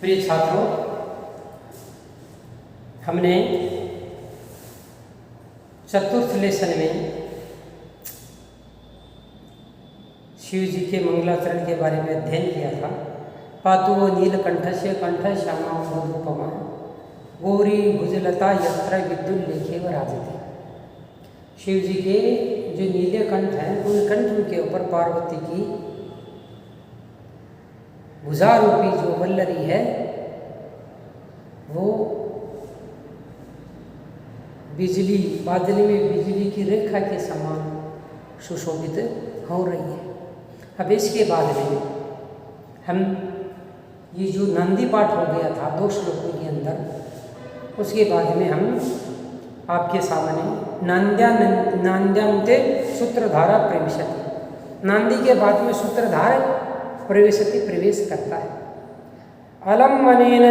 प्रिय छात्रों, हमने चतुर्थ लेसन में शिव जी के मंगलाचरण के बारे में अध्ययन किया था। पातु नीलकंठ से कंठ श्यामा मधुपमा गौरी भुजलता यत्र विद्युल्लेखे वराजते। शिव जी के जो नीले कंठ हैं उन कंठ के ऊपर पार्वती की भुजा रूपी जो वल्लरी है वो बिजली बादल में बिजली की रेखा के समान सुशोभित हो रही है। अब इसके बाद में हम ये जो नंदी पाठ हो गया था 2 श्लोकों के अंदर, उसके बाद में हम आपके सामने नांद्यांते सूत्रधारा प्रविशति, नांदी के बाद में सूत्रधार प्रवेशति प्रवेश करता है। अलम्बनेन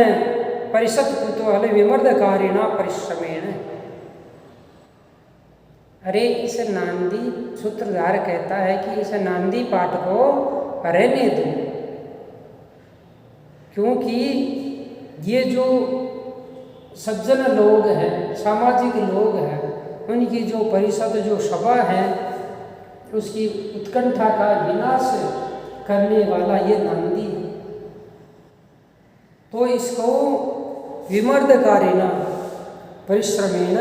परिषद कुतूहल विमर्दकारिणा परिश्रमेण। अरे इस नांदी सूत्रधार कहता है कि इस नांदी पाठ को रहने दो, क्योंकि ये जो सज्जन लोग हैं, सामाजिक लोग हैं, उनकी जो परिषद जो सभा है उसकी उत्कंठा का विनाश करने वाला ये नांदी है। तो इसको विमर्दकारिणा परिश्रमेण,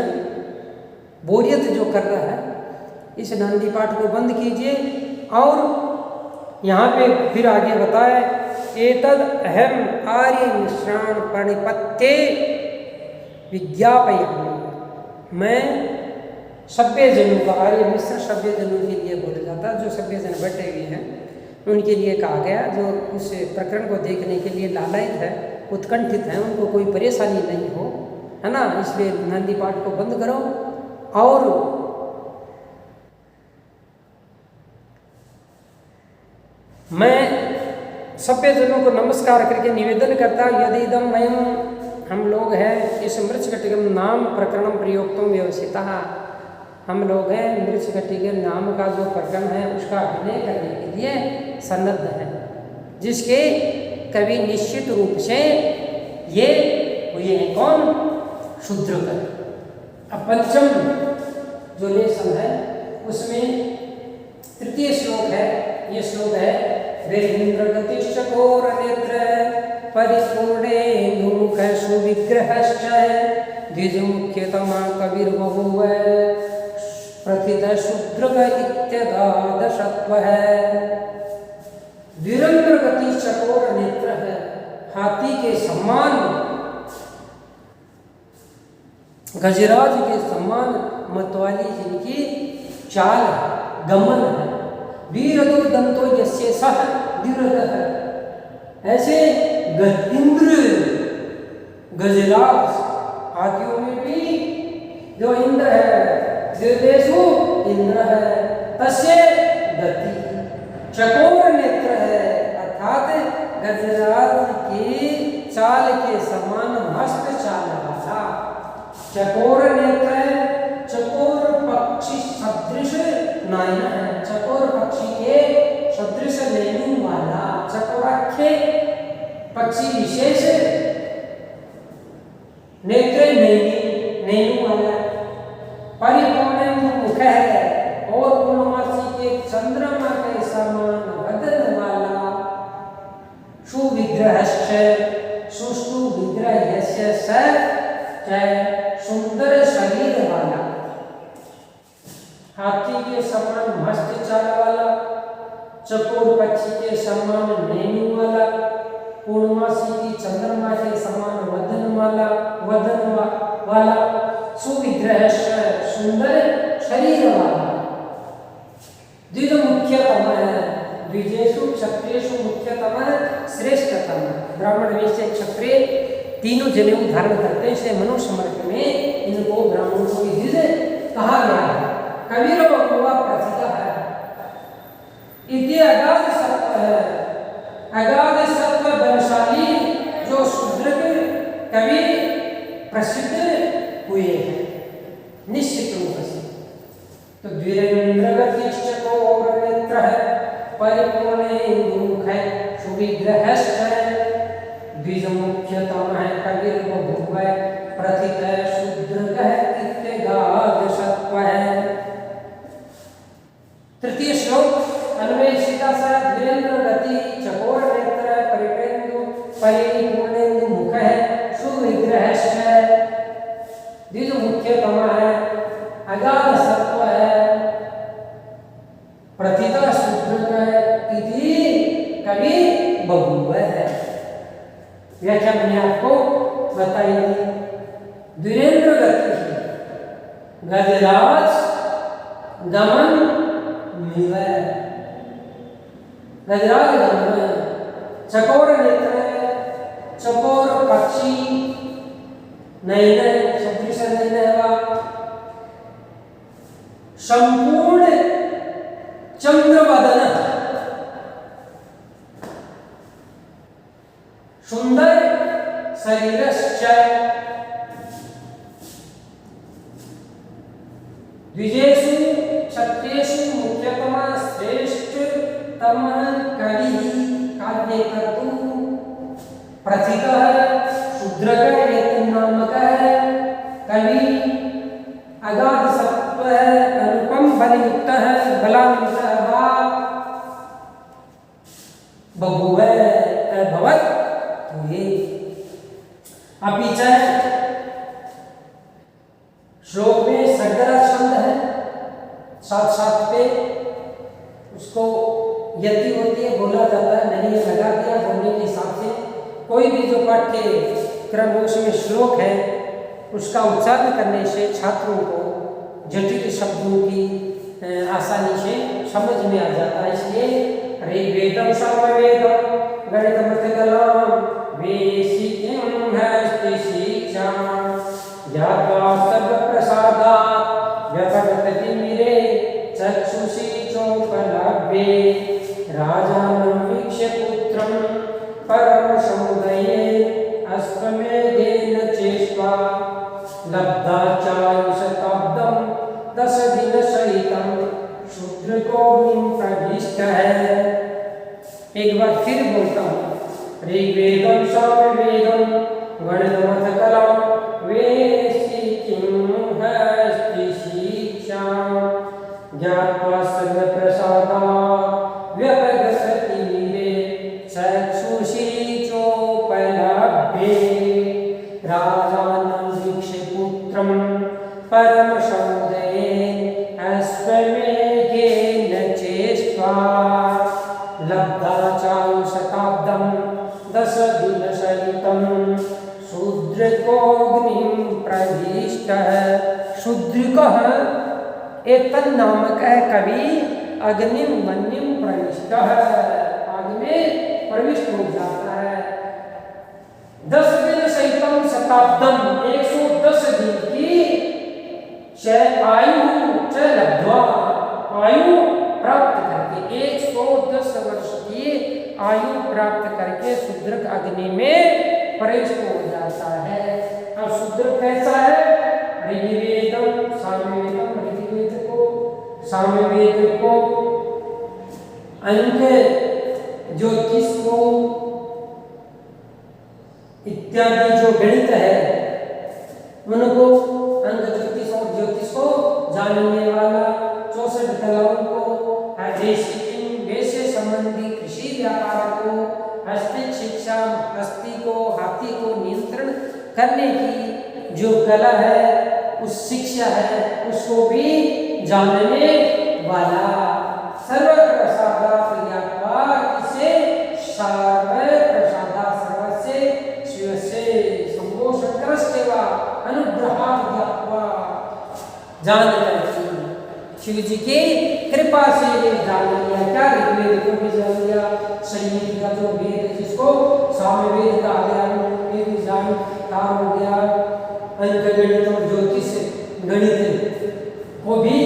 बोरियत जो कर रहा है, इस नांदी पाठ को बंद कीजिए। और यहाँ पे फिर आगे बताए एतद अहम आर्य मिश्रण प्रणिपत्ते विज्ञापयामि। मैं सभ्य जनों का, आर्य मिश्र सभ्य जनों के लिए बोला जाता है, जो सभ्य जन बैठे हुए हैं उनके लिए कहा गया, जो उस प्रकरण को देखने के लिए लालायित है, उत्कंठित हैं, उनको कोई परेशानी नहीं हो, है ना। इसलिए नांदी पाठ को बंद करो और मैं सभ्य जनों को नमस्कार करके निवेदन करता हूँ, यदि इदम वयम, हम लोग हैं इस मृच्छकटिकम नाम प्रकरणम प्रयोक्तम व्यवसितः, हम लोग हैं मृच्छकटिक नाम का जो प्रकरण है उसका अभिनय करने के लिए सन्नद्ध है, जिसके कवि निश्चित रूप से ये हुए हैं कौन? शूद्रकर। अब पंचम जो लेसन है उसमें तृतीय श्लोक है, ये श्लोक है वेन्द्रगतिश्चकोर नेत्र परिपूर्णेन्दुमुख सुविग्रहश्च द्विजमुख्यतमा कविर्बभूव प्रथित शूद्रक इत्यगादशत्वः। वीरेन्द्रगति चकोर नेत्र है, हाथी के समान, गजराज के समान मतवाली जिनकी चाल गमन है। वीरदो दंतो यस्य सह द्युरदः, ऐसे इंद्र गजराज हाथियों में भी जो इंद्र है, देवेशु इंद्र है, तस्य गति चकोर नेत्र है, अर्थात गजराज की चाल के समान मस्त चाल वाला चकोर नेत्र है। चकोर पक्षी सदृश नयन है, चकोर पक्षी के सदृश नयन वाला, चकोराख्य पक्षी विशेष नेत्र नयन वाला, परिपूर्ण मुख है और पूर्णमासी के चंद्रमा के समान वदन वाला, सुविग्रहश्च सुष्ठु विग्रह यस्य स सुंदर शरीर वाला, हाथी के समान मस्त चाल वाला, चकोर पक्षी के समान नैनी वाला, पूर्णमासी की चंद्रमा के समान वदन वाला, सुविग्रह सुंदर शरीर वाला, द्विज मुख्यतम है, द्विजेषु क्षत्रियेषु मुख्यतम श्रेष्ठतम। ब्राह्मण वैश्य क्षत्रिय तीनों जनेऊ धारण करते हैं, इसलिए मनुष्य वर्ग में इनको ब्राह्मणों को द्विज कहा गया है। कबीर बबुआ प्रथित है, इति अगाध सत्व है, अगाध सत्व बलशाली जो शूद्र कवि प्रसिद्ध हुए हैं निश्चित रूप से। तो द्विरेन्द्रगतिश्चकोर नेत्र है, परिपूर्ण मुख है, सुविग्रहश्च द्विजमुख्य तृतीय श्लोक अन्वेषिता सा धीरेन्द्र गति चकोर नेत्र परिपेंदु परिपूर्णेन्दु मुख है सुविग्रह है। ये जो मुख्यतम है अगाध सत्व है प्रतिता शुद्ध है इति कवि बबुआ है। व्याख्या मैंने आपको बताई थी। धीरेन्द्र गति गजराज गमन मिलय गजराज गमन चकोर नेत्र चकोर पक्षी नयन सदृश नयन संपूर्ण चंद्रवदन सुंदर शरीरश्च द्विजेषु क्षत्रेषु मुख्यतमा श्रेष्ठतम कवि काव्यकर्तु प्रथितः शूद्रक हेतु नामकः कवि अगाध सत्व अनुपम बलयुक्त बलान्वितः वा बभूव भवत् ये अपि च श्लोक में सगरा छंद है साथ साथ पे उसको यति होती है बोला जाता है नहीं लगा दिया बोलने के हिसाब से। कोई भी जो पाठ्य क्रम उसमें श्लोक है उसका उच्चारण करने से छात्रों को जटिल शब्दों की आसानी से समझ में आ जाता है। इसलिए ऋग्वेदम सामवेदम गणितमतकलाम वेशिकिं हस्ति शिक्षा ज्ञात्वा सर्वप्रसादात् व्यपगततिमिरे चक्षुषी चोपलभ्ये राजानं वीक्ष्य पुत्रं परमसमुदये अश्वमेधेन चेष्ट्वा लब्धा चायुशताब्दं दशदिनसहितं शूद्रकोऽग्निं प्रविष्टः। एक बार फिर बोलता हूँ। ऋग्वेदं सामवेदं गणितमतकलां वेशिकिं हस्ति शिक्षा ज्ञात्वा सर्वप्रसादात् व्यपगततिमिरे चक्षुषी चोपलभ्ये राजानं वीक्ष्य पुत्रं परमसमुदये अश्वमेधेन चेष्ट्वा लब्धा चायुशताब्दं दशदिनसहितं शूद्रकोऽग्निं प्रविष्टः। शूद्रकः एतन् नामक कवि अग्निम वन्यम प्रविष्टः आग में प्रविष्ट हो जाता है। 10 दिन सहितम शताब्दम 110 दिन की आयु च लब्ध्वा आयु प्राप्त करके 110 वर्ष की आयु प्राप्त करके शूद्रक अग्नि में प्रविष्ट हो जाता है। अब शूद्रक कैसा है? ऋग्वेदम सामवेदम सामवेद को अंक ज्योतिष को इत्यादि जो गणित है उनको अंक ज्योतिष और ज्योतिष को जानने वाला 64 कलाओं को वैश्य संबंधी कृषि व्यापार को हस्तिक शिक्षा हस्ती को हाथी को नियंत्रण करने की जो कला है उस शिक्षा है उसको भी जानने वाला सर्वप्रसादात् ज्ञात्वा किसे सर्वप्रसादा सर्वस्य शिवस्य संपोषणकृष्य वा अनुग्रहात् ज्ञात्वा जानकर शिव जी की कृपा से जान लिया। क्या ऋग्वेद को भी जान लिया, संगीत का जो वेद है जिसको सामवेद कहा गया ये भी जानकार हो गया। अंक गणित और ज्योतिष गणित को भी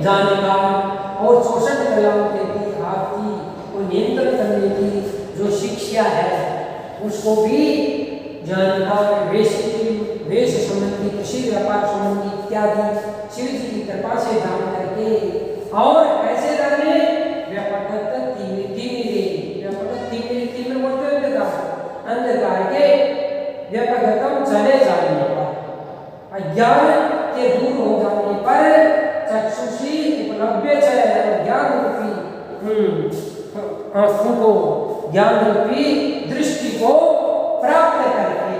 जानेगा और 64 कलाओं के भी हाथी को नियंत्रण करने की जो शिक्षा है उसको भी जानकार। वेश संबंधी कृषि व्यापार संबंधी इत्यादि शिव जी की कृपा से जान करके और ऐसे जाने व्यापक तीव्र बोलते अंधकार के व्यापकतम चले जाने पर अज्ञान के दूर हो जाने पर चक्षुषी उपलब्ध ज्ञान आंखों को, ज्ञान रूपी दृष्टि को प्राप्त करके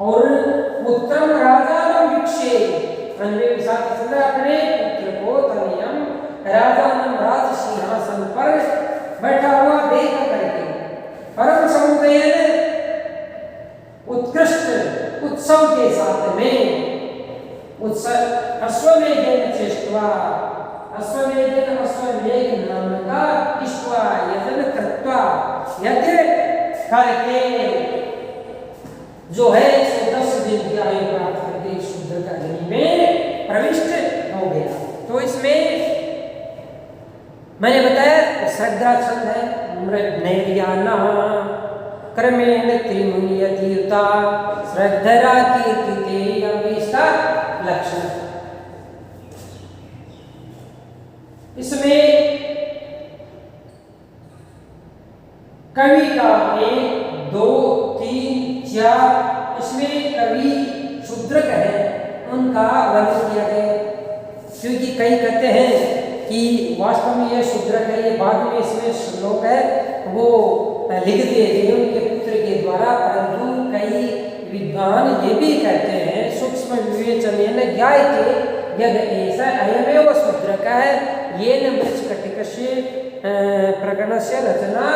और उत्तम राजा भिक्षे अन्य साथ अपने पुत्र को तनियम राजा राज सिंहासन पर बैठा हुआ देख करके परम समुदयन उत्कृष्ट उत्सव के साथ में अश्वमेधेन चेष्टवा अश्वमेध नाम का इष्टवा यजन कृत्वा यज्ञ करके जो है 10 दिन की आयु प्राप्त करके शूद्र का अग्नि में प्रविष्ट हो गया। तो इसमें मैंने बताया श्रद्धा छंद है मृगनैर्याना क्रमेण त्रिमुनियतीर्था श्रद्धरा कीर्तिते इसका लक्षण। इसमें कवि का 1 2 3 4 इसमें कवि शूद्रक है उनका वर्णन किया गया, क्योंकि कई कहते हैं कि वास्तव में यह शूद्रक है, ये बाद में इसमें श्लोक है वो लिख दिए गए उनके पुत्र के द्वारा, परंतु कई विद्वान ये भी कहते हैं सूक्ष्म विवेचन ज्ञायते यद ऐसा अयमेव शूद्रक है ये न मृच्छकटिकस्य प्रकरणस्य रचना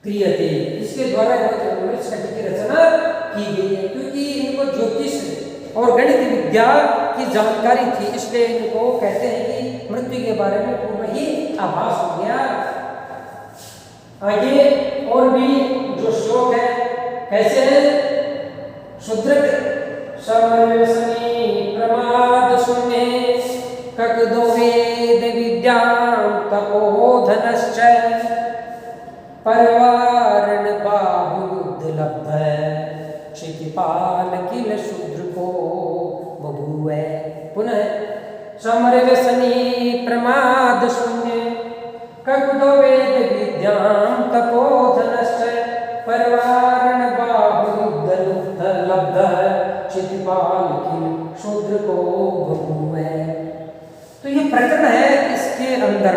क्रियते, इसके द्वारा मृच्छकटिक की रचना की गई है, क्योंकि इनको ज्योतिष और गणित विद्या की जानकारी थी, इसलिए इनको कहते हैं कि मृत्यु के बारे में पूर्ण ही आभास हो गया। आगे और भी जो श्लोक है कैसे है, शूद्रक समरसनी प्रमाद शून्य ककदो वेद विद्यां तपोधनश्च परवारण बाहुद लब्ध क्षितिपाल किल शूद्र को बभूव। पुनः समरसनी प्रमाद शून्य ककदो वेद विद्यां तपोधनश्च परवारण बाहुद लब्ध क्षितिपाल किल शूद्र को बभूव। तो ये प्रकरण है, इसके अंदर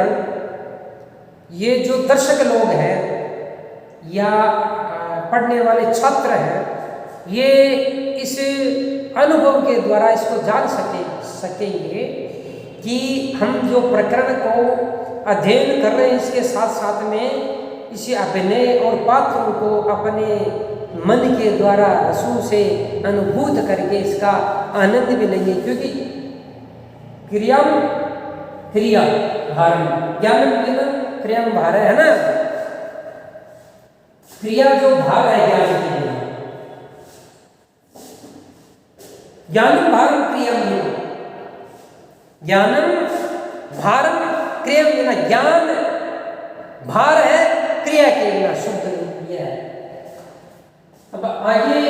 ये जो दर्शक लोग हैं या पढ़ने वाले छात्र हैं ये इस अनुभव के द्वारा इसको जान सकेंगे कि हम जो प्रकरण को अध्ययन कर रहे हैं इसके साथ साथ में इसी अभिनय और पात्रों को अपने मन के द्वारा रसों से अनुभूत करके इसका आनंद भी लेंगे, क्योंकि क्रिया भारम ज्ञान क्रिया भार है ना, क्रिया जो भाग है ज्ञान के लिए, ज्ञानम भारम क्रियम ज्ञानम भारम क्रियम, ज्ञान भार है क्रिया के बिना शुद्ध क्रिया है। अब आगे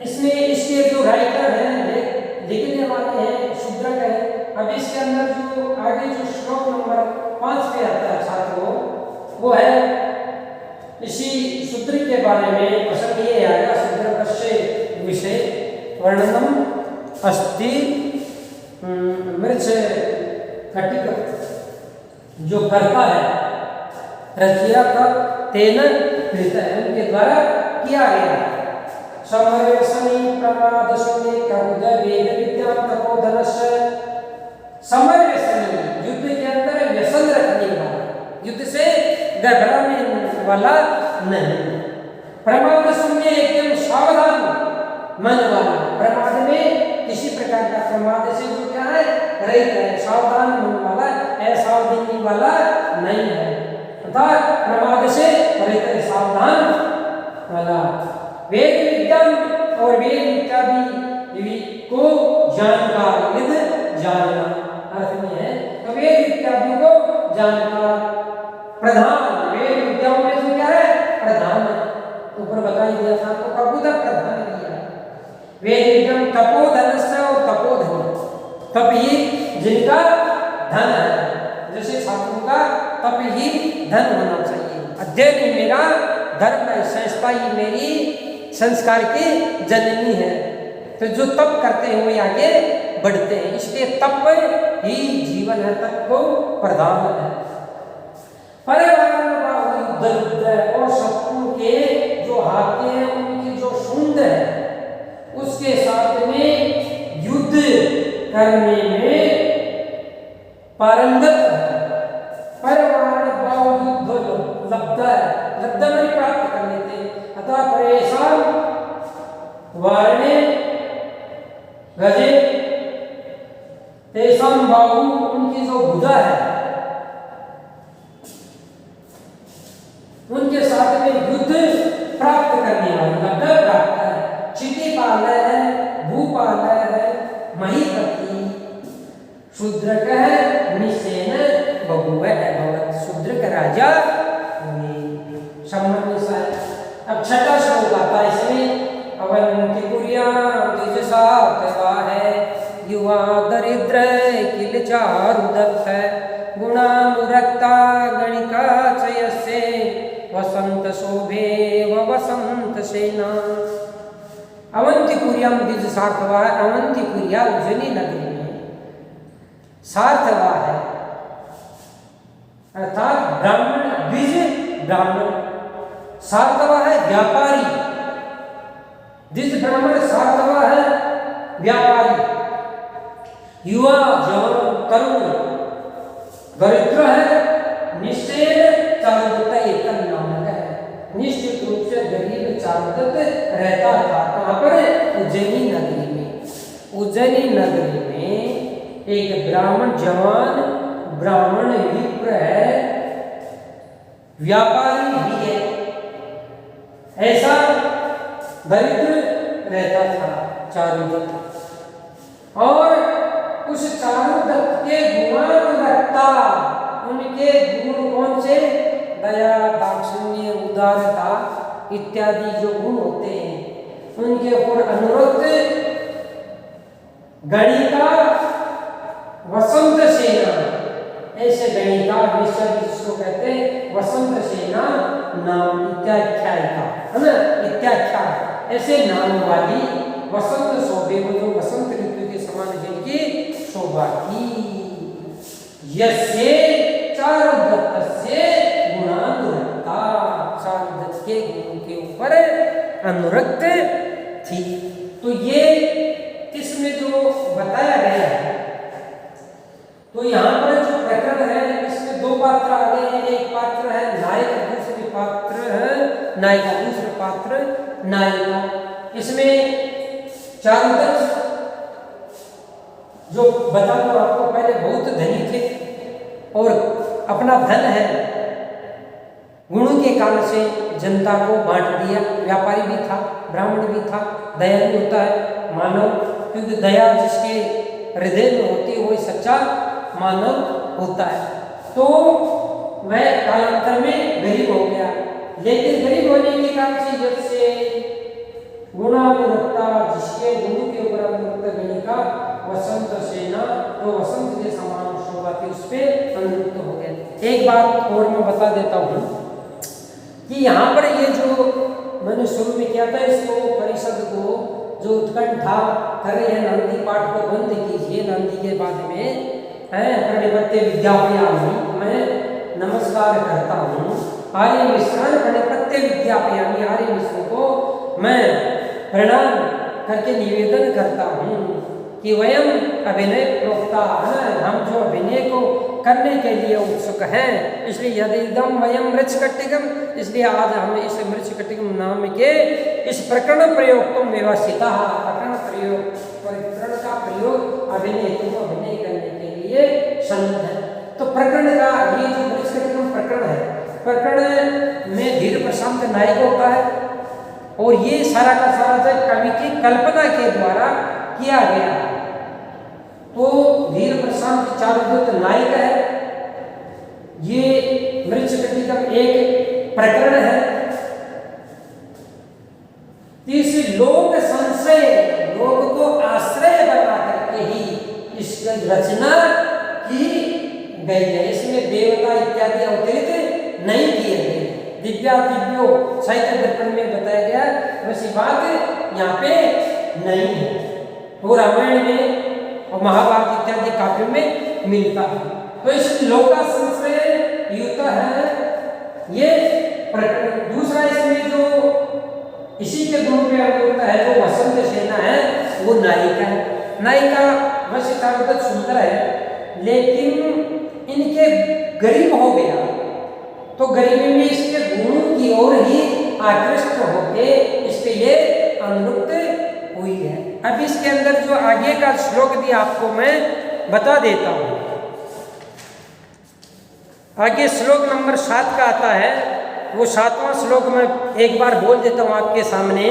इसमें इसके जो राइटर हैं लिखने वाले हैं शूद्रक है। अब इसके अंदर जो आगे जो श्लोक नंबर 5 पे आता है छात्रों, वो है इसी शूद्र के बारे में प्रसंग ये आएगा, शूद्र कस्य विषय वर्णनम अस्ति मृच्छ कटिक जो करता है रचिया का तेन कृत है उनके द्वारा किया गया। समरसनी प्रमाद शून्य करुद वेद विद्या तपोधनस्य, समरसनी युद्ध के अंदर व्यसन रखने वाला, युद्ध से घबराने वाला नहीं, प्रमाद शून्य एकदम सावधान मन वाला, प्रमाद में किसी प्रकार का प्रमाद से जो क्या है रहित है, सावधान मन वाला, असावधानी वाला नहीं है, अर्थात प्रमाद से रहित है, सावधान वाला। वेद विद्या और वेद इत्यादि को जानकार, विद जानना अर्थ में है, तो वेद इत्यादि को जानकार प्रधान, वेद विद्याओं में जो क्या है प्रधान, ऊपर बताई दिया था तो कबूतर प्रधान दिया। वेद विद्या तपोधनस्य और तपोधन, तप ही जिनका धन है, जैसे छात्रों का तप ही धन होना चाहिए, अध्ययन ही मेरा धर्म है, संस्था ही मेरी संस्कार की जननी है। तो जो तप करते हैं वो आगे बढ़ते हैं। इसलिए तप ही जीवन है, तप को प्रधान है। पर्यावरण और शत्रु के जो हाथे हैं उनकी जो शुंड है उसके साथ में युद्ध करने में पारंगत है। पर्यावरण युद्ध लब्ध में प्राप्त कर लेते। अतः परेशान वारणे गजे तेसाम बाहु, उनकी जो भुजा है उनके साथ में युद्ध प्राप्त करने वाली लब्ध प्राप्त है। क्षितिपाल है, भूपाल है, महीपति शूद्र है, निषेन बभुव भगवत, शूद्र का राजा अब छठा श्लोक आता है इसमें। अवंतिपुर्या द्विजसातवा है, युवा दरिद्र किल चारुदत्त है, गुणानुरक्ता गणिका चयसे, वसंत शोभे व वसंत सेना। अवंतिपुर्याम द्विज सार्थवा है। अवंतिपुर्या उज्जैनी नगरी में सार्थवा है अर्थात ब्राह्मण, द्विज ब्राह्मण, सार्थवा है व्यापारी, द्विज ब्राह्मण सार्थवा है व्यापारी, युवा जवान तरुण, दरिद्र है, निश्चय चारुदत्त एक नामक है, निश्चित रूप से गरीब चारुदत्त रहता था। कहाँ पर? उज्जैनी नगरी में। उज्जैनी नगरी में एक ब्राह्मण जवान ब्राह्मण विप्र है, व्यापारी भी है, ऐसा दरिद्र रहता था चारुदत्त। और उस चारुदत्त के गुणानुरक्ता, उनके गुण कौन से? दया, दाक्षिण्य, उदारता इत्यादि जो गुण होते हैं उनके ऊपर अनुरक्त गणिका वसंत सेना, ऐसे गणिका जिसको कहते हैं वसंत सेना नाम इत्याख्यायिका है ना, इत्याख्या ऐसे नाम वाली वसंत शोभे, वो जो वसंत ऋतु के समान जिनकी शोभा की, यस्य चारुदत्तस्य गुणानुरक्ता, चारुदत्त के गुणों के ऊपर अनुरक्त थी। तो ये इसमें जो बताया गया है, तो यहाँ पर जो प्रकरण है इसमें दो पात्र आ गए हैं। एक पात्र है नायक, दूसरे पात्र है नायिका, दूसरे पात्र नायिका। इसमें चारुदत्त जो बता दो आपको, पहले बहुत धनी थे और अपना धन है गुणों के कारण से जनता को बांट दिया। व्यापारी भी था, ब्राह्मण भी था, दयालु होता है मानव, क्योंकि दया जिसके हृदय में होती है वही सच्चा मानव होता है। तो वह कालांतर में गरीब हो गया, लेकिन गरीब होने के कारण से जैसे गुणानुरक्ता, जिसके गुरु के ऊपर अनुरक्त गणिका वसंत सेना, तो वसंत के समान शोभा थी, उस पर अनुरक्त हो गया। एक बात और मैं बता देता हूँ कि यहाँ पर ये जो मैंने शुरू में किया था, इसको परिषद को जो उत्कंठा कर रहे हैं, नांदी पाठ को बंद कीजिए। नांदी के बाद में है प्रणिपत्य विद्यापयामी, मैं नमस्कार करता हूँ। आर्य मिश्रण प्रणिपत्य विद्यापयामी, आर्य मिश्र को मैं प्रणाम करके निवेदन करता हूँ कि वयम अभिनय प्रोक्ता है, हम जो अभिनय को करने के लिए उत्सुक हैं, इसलिए यदिदम वयम मृच्छकटिकम, इसलिए आज हम इस मृच्छकटिकम नाम के इस प्रकरण प्रयोग तुम व्यवस्थिता, प्रकरण का प्रयोग अभिनय करने के लिए सन्नद्ध है। तो प्रकरण का ये जो मृच्छकटिकम प्रकरण है, प्रकरण में धीर प्रशांत नायक होता है और ये सारा का सारा कवि की कल्पना के द्वारा किया गया है। तो धीर प्रशांत चारुदत्त नायक है। ये मृच्छकटिकम एक प्रकरण है। तीसरी लोक संशय, लोक को आश्रय बना करके ही इसकी रचना की गई है। इसमें देवता इत्यादि अवतरित नहीं किए गए। दिव्या दिव्यो साहित्य दर्पण में बताया गया वैसी बात यहाँ पे नहीं है। वो रामायण में और महाभारत इत्यादि काव्यों में मिलता है। तो इस लोका संश्रय युत है ये प्रकरण। दूसरा इसमें जो इसी के गुण में होता है जो वसंत सेना है वो नायिका है। नायिका वैसे चारों सुंदर है लेकिन इनके गरीब हो गया तो गरीबी में इसके गुणों की ओर ही आकृष्ट होके इसके लिए अनुरुक्त हुई है। अब इसके अंदर जो आगे का श्लोक भी आपको मैं बता देता हूं। आगे श्लोक नंबर 7 का आता है, वो 7वां श्लोक में एक बार बोल देता हूं आपके सामने।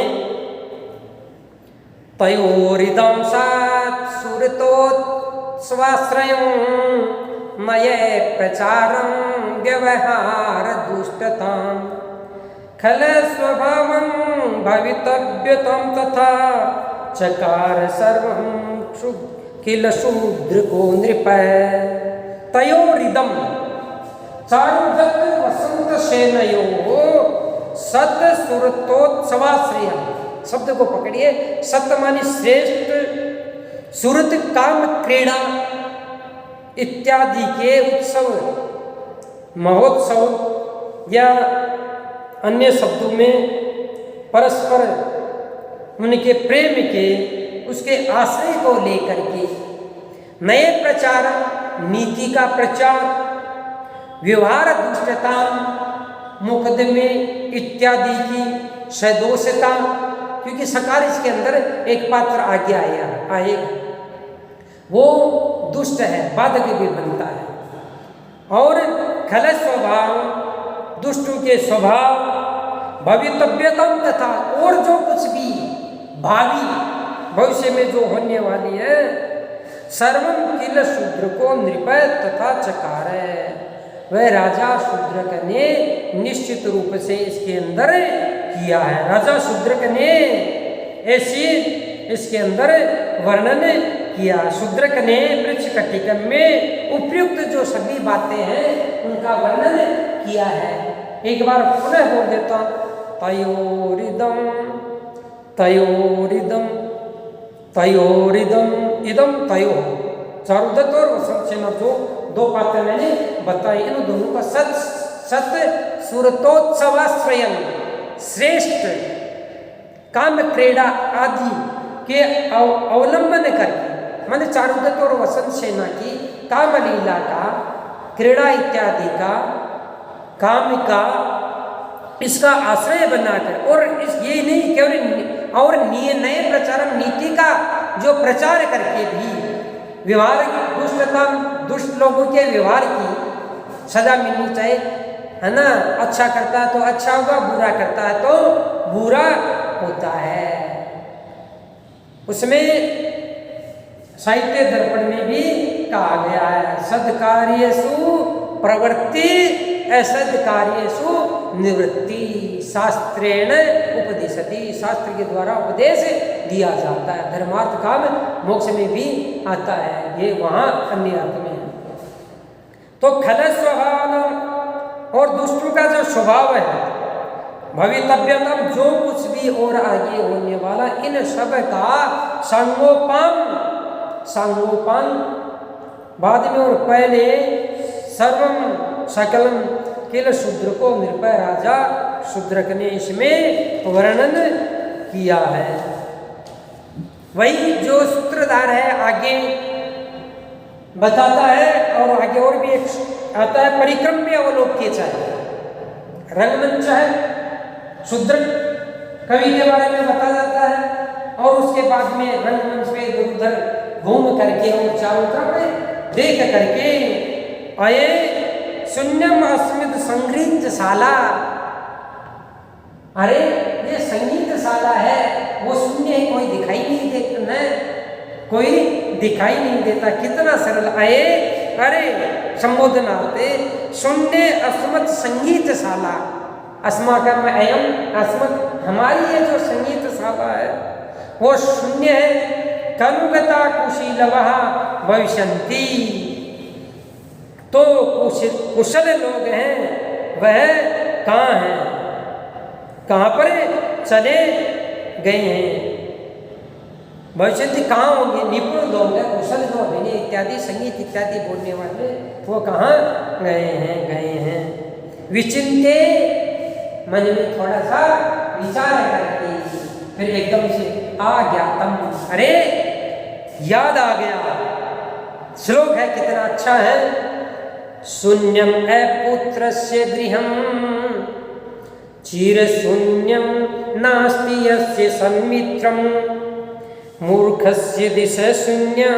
तयोरिदं सात् सुरतोत्स्वाश्रयं मये प्रचारं व्यवहार दुष्टतां खल स्वभावं भवितव्यतं तथा चकार सर्वं किल शूद्रको नृपः। तयोरिदं चारुदत्त वसंत सेनयो सत सुरतोत्सवाश्रय। शब्द को पकड़िए, सत मानी श्रेष्ठ, सुरत काम क्रीड़ा इत्यादि के उत्सव महोत्सव या अन्य शब्दों में परस्पर उनके प्रेम के उसके आश्रय को लेकर के नए प्रचार, नीति का प्रचार, व्यवहार दुष्टता, मुकदमे इत्यादि की सदोषता, क्योंकि सकार इसके अंदर एक पात्र आगे आएगा वो दुष्ट है, बाधक भी बनता है। और खल स्वभाव, दुष्टों के स्वभाव, भवितव्यतम तथा और जो कुछ भी भावी भविष्य में जो होने वाली है, सर्वम किल शूद्र को नृपय तथा चकार है, वह राजा शूद्रक ने निश्चित रूप से इसके अंदर किया है। राजा शूद्रक ने ऐसी इसके अंदर वर्णन किया। शूद्रक ने वृक्ष कटिकम में उपयुक्त जो सभी बातें हैं उनका वर्णन किया है। एक बार पुनः बोल देता, तयोरिदम तयोरिदम तयोरिदम इदम तयो। चारुदत्त और वसंत सेना जो दो पात्र मैंने बताई, इन दोनों का सत सुरतोत्सवाश्रयन, श्रेष्ठ काम क्रीड़ा आदि के अवलंबन करके, माने चारुदत्त और वसंत सेना की कामलीला का, क्रीड़ा इत्यादि का, काम का इसका आश्रय बनाकर, और ये नहीं केवल और नए प्रचार नीति का जो प्रचार करके भी व्यवहार दुष्टता, दुष्ट लोगों के व्यवहार की सजा मिलनी चाहिए, है ना। अच्छा करता है तो अच्छा होगा, बुरा करता है तो बुरा होता है। उसमें साहित्य दर्पण में भी कहा गया है, सद्कार्येषु प्रवृत्ति असद्कार्येषु निवृत्ति शास्त्रेण उपदिशति। शास्त्र के द्वारा उपदेश दिया जाता है। धर्मार्थ काम मोक्ष में भी आता है, ये वहाँ अन्य अर्थ में है। तो खल स्वभाव और दुष्टों का जो स्वभाव है, भवितव्यतम जो कुछ भी और आगे होने वाला, इन सब का सांगोपान बाद में और पहले सर्वम सकलम किल शूद्र को निर्भय राजा शूद्रक ने इसमें वर्णन किया है। वही जो सूत्रधार है आगे बताता है, और आगे और भी एक आता है, परिक्रम में अवलोक्य चाहिए। रंगमंच है, शूद्र कवि के बारे में बताया जाता है, और उसके बाद में रंगमंच पे इधर उधर घूम करके और चारों तरफ देख करके आए शून्यम अस्मित संगीत शाला। अरे ये संगीत शाला है, वो शून्य है, कोई दिखाई नहीं देता, कोई दिखाई नहीं देता। कितना सरल आए, अरे संबोधन आते, शून्य अस्मत् संगीत शाला, अस्माकम अयम अस्मत्, हमारी ये जो संगीत शाला है वो शून्य है। कनुगता कुशीलवः भविष्यन्ति, तो कुशल लोग हैं वह कहाँ हैं, कहाँ पर चले गए हैं। भविष्य कहाँ होंगे? निपुण लोग हैं, कुशल जो अभिनय इत्यादि संगीत इत्यादि बोलने वाले, वो कहाँ गए हैं। विचिंते, मन में थोड़ा सा विचार करके फिर एकदम से आ गया तम, अरे याद आ गया। श्लोक है कितना अच्छा है। शून्यम अपुत्रस्य गृहं चिरशून्यं नास्ति यस्य सन्मित्रं मूर्खस्य दिशा शून्या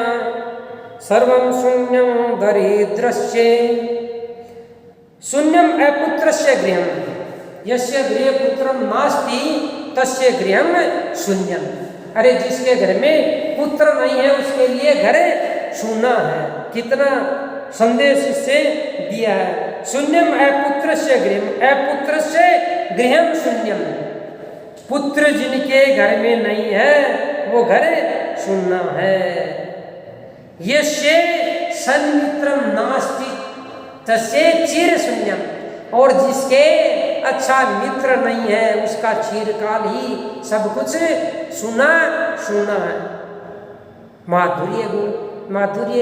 सर्वं शून्यं दरिद्रस्य। शून्यम अपुत्रस्य गृहं यस्य गृहे पुत्रं नास्ति तस्य गृहं शून्यम। अरे जिसके घर में पुत्र नहीं है उसके लिए घर शून्य है। कितना संदेश इससे दिया है। शून्यम अपुत्रस्य गृहं, अपुत्रस्य गृहं शून्यम। पुत्र जिनके घर में नहीं है वो घर शून्य है। यस्य सन्मित्रं नास्ति तस्य चिर शून्यम। और जिसके अच्छा मित्र नहीं है उसका चिरकाल ही सब कुछ सुना सुना है। माधुर्य गुण, माधुर्य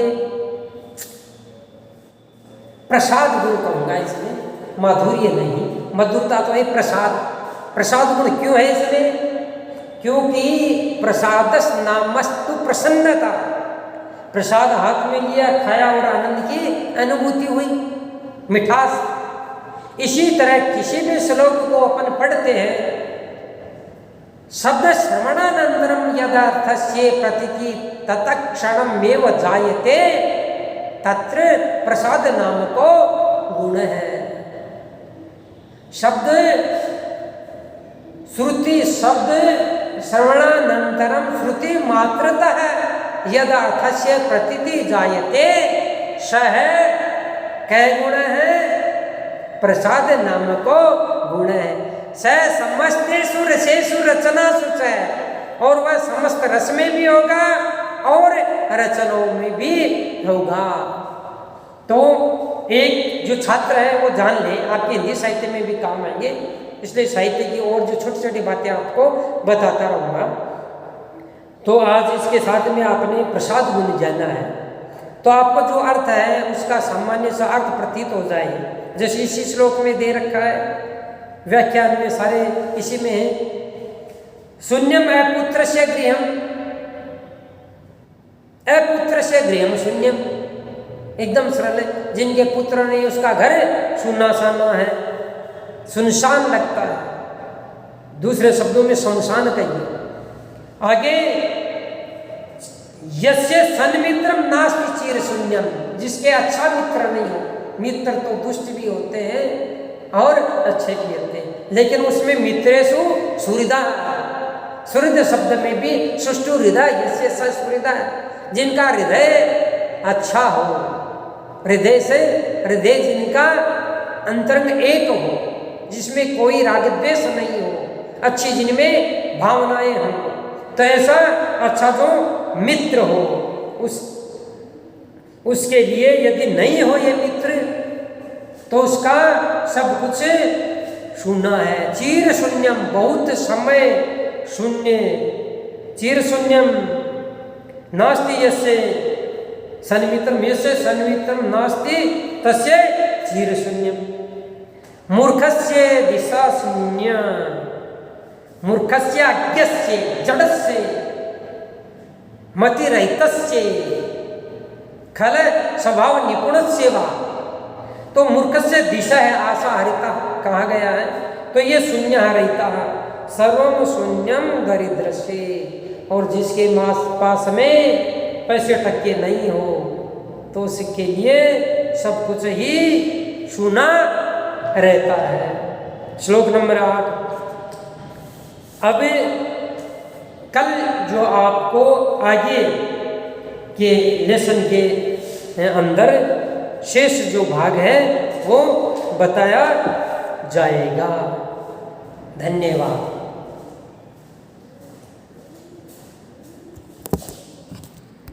प्रसाद गुण कहूँगा इसमें, माधुर्य नहीं, मधुरता तो है प्रसाद। प्रसाद गुण क्यों है इसमें? क्योंकि प्रसादस नामस्तु प्रसन्नता। प्रसाद हाथ में लिया, खाया और आनंद की अनुभूति हुई, मिठास। इसी तरह किसी भी श्लोक को अपन पढ़ते हैं, शब्द श्रवणानंतरम यदार्थस्य प्रतीति तत्क्षणमेव जायते तत्र प्रसाद नाम को गुण है। शब्द श्रुति, शब्द श्रवणानंतरम श्रुति मात्रतः यदार्थस्य प्रतीति जायते सह कै गुण है? प्रसाद नाम को गुण है। स समस्तेषु रसेषु रचना सुच है। और वह समस्त रस में भी होगा और रचनाओं में भी होगा। तो एक जो छात्र है वो जान ले, आपके हिंदी साहित्य में भी काम आएंगे, इसलिए साहित्य की और जो छोटी छोटी बातें आपको बताता रहूँगा। तो आज इसके साथ में आपने प्रसाद गुण जाना है, तो आपको जो अर्थ है उसका सामान्य सा अर्थ प्रतीत हो जाए। जैसे इसी श्लोक में दे रखा है, व्याख्यान में सारे इसी में है। शून्यम अपुत्रस्य गृहं, अपुत्रस्य गृहं शून्यम, एकदम सरल है। जिनके पुत्र नहीं उसका घर सुनसान है, सुनसान लगता है। दूसरे शब्दों में शमशान कहिए। आगे यस्य सन्मित्रम नास्ति चिर शून्यम, जिसके अच्छा मित्र नहीं हो। मित्र तो दुष्ट भी होते हैं और अच्छे भी होते हैं, लेकिन उसमें मित्रेषु सुहृदा, सुहृद शब्द में भी सुष्टु हृदय, यस्य सुहृदा, जिनका हृदय अच्छा हो, हृदय से हृदय जिनका अंतरंग एक हो, जिसमें कोई राग द्वेष नहीं हो, अच्छी जिनमें भावनाएं हों, तो ऐसा अच्छा जो मित्र हो उसके लिए यदि नहीं हो ये मित्र तो उसका सब कुछ शून्य है। चिर शून्यम, बहुत समय शून्य। चिर शून्यम नास्ति यस्य सन्मित्रम, यस्य सन्मित्रम नास्ति तस्य चिर शून्यम। मूर्खस्य दिशा शून्य, मूर्खस्य अज्ञस्य जडस्य मतिरहितस्य खल स्वभाव निपुणस्य वा। तो मूर्ख से दिशा है आशा हरिता कहा गया है, तो ये शून्य हरिता सर्वम शून्यम दरिद्रस्य। और जिसके पास में पैसे टक्के नहीं हो तो उसके लिए सब कुछ ही शून्य रहता है। श्लोक नंबर 8। अब कल जो आपको आगे के लेसन के अंदर शेष जो भाग है वो बताया जाएगा। धन्यवाद।